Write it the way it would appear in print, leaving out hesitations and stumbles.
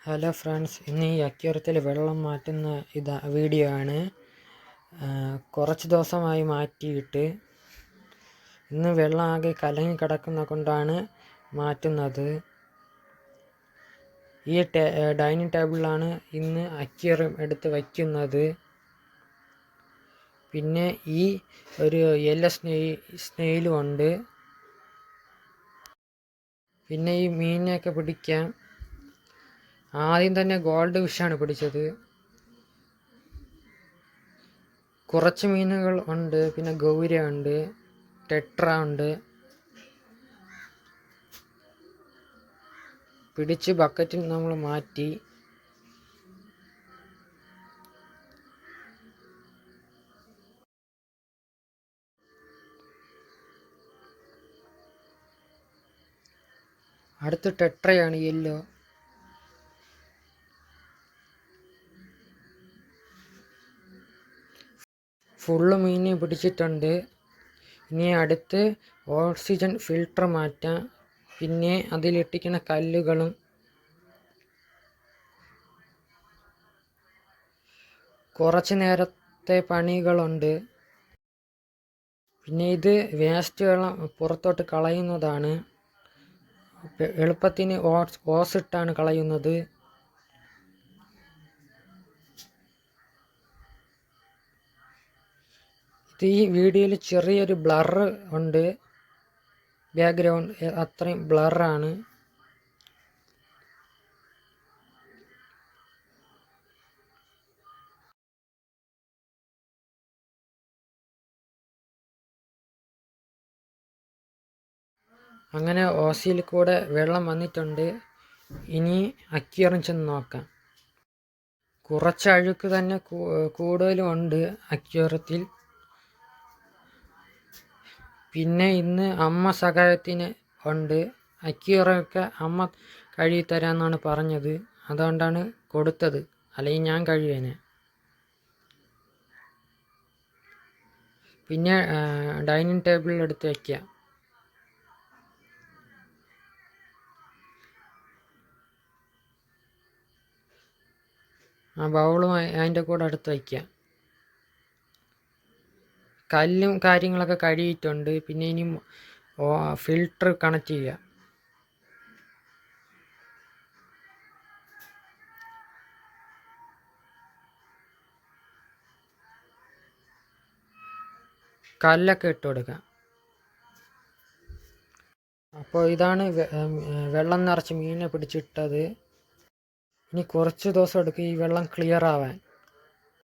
Hello friends, ഇന്ന് ഈ അക്വേറിയത്തിൽ വെള്ളം മാറ്റുന്ന വീഡിയോ ആണ്. കുറച്ച് ദിവസമായി മാറ്റിയിട്ട് ഇന്ന് വെള്ളം ആകെ കലങ്ങി കിടക്കുന്ന കൊണ്ടാണ് മാറ്റുന്നത്. ഈ ഡൈനിങ് ടേബിളിലാണ് ഇന്ന് അക്വേറിയം എടുത്ത് വയ്ക്കുന്നത്. പിന്നെ ഈ ഒരു യെല്ലോ സ്നെയിലും ഉണ്ട്. പിന്നെ ഈ മീനിനെയൊക്കെ പിടിക്കാൻ ആദ്യം തന്നെ ഗോൾഡ് ഫിഷാണ് പിടിച്ചത്. കുറച്ച് മീനുകൾ ഉണ്ട്, പിന്നെ ഗൗര ഉണ്ട്, ടെട്ര ഉണ്ട്. പിടിച്ച് ബക്കറ്റിൽ നമ്മൾ മാറ്റി. അടുത്ത ടെട്രയാണ്, യെല്ലോ. ഫുള്ള് മീനെ പിടിച്ചിട്ടുണ്ട്. ഇനി അടുത്ത് ഓക്സിജൻ ഫിൽട്ടർ മാറ്റാം. പിന്നെ അതിലിട്ടിക്കുന്ന കല്ലുകളും കുറച്ച് നേരത്തെ പണികളുണ്ട്. പിന്നെ ഇത് വേസ്റ്റ് വെള്ളം പുറത്തോട്ട് കളയുന്നതാണ്. എളുപ്പത്തിന് ഓസിട്ടാണ് കളയുന്നത്. ഈ വീഡിയോയിൽ ചെറിയൊരു ബ്ലർ ഉണ്ട്, ബാക്ക്ഗ്രൗണ്ട് അത്രയും ബ്ലറാണ്. അങ്ങനെ ഓസിയിൽ കൂടെ വെള്ളം വന്നിട്ടുണ്ട്. ഇനി അക്വേറിയം ചെന്ന് നോക്കാം. കുറച്ച് അഴുക്ക് തന്നെ കൂടുതലും ഉണ്ട് അക്വേറിയത്തിൽ. പിന്നെ ഇന്ന് അമ്മ സഹായത്തിന് ഉണ്ട്. അക്വേറിയമൊക്കെ അമ്മ കഴുകി തരാമെന്നാണ് പറഞ്ഞത്. അതുകൊണ്ടാണ് കൊടുത്തത്, അല്ലെങ്കിൽ ഞാൻ കഴുകിയേനെ. പിന്നെ ഡൈനിങ് ടേബിളിൽ എടുത്ത് വയ്ക്കുക. ആ ബൗളും അതിൻ്റെ കൂടെ എടുത്ത് വയ്ക്കുക. കല്ലും കാര്യങ്ങളൊക്കെ കഴുകിയിട്ടുണ്ട്. പിന്നെ ഇനി ഫിൽട്ടർ കണക്ട് ചെയ്യുക. കല്ലൊക്കെ ഇട്ട് കൊടുക്കുക. അപ്പോൾ ഇതാണ് വെള്ളം നിറച്ച് മീനെ പിടിച്ചിട്ടത്. ഇനി കുറച്ച് ദിവസം എടുക്കും ഈ വെള്ളം ക്ലിയർ ആവാൻ.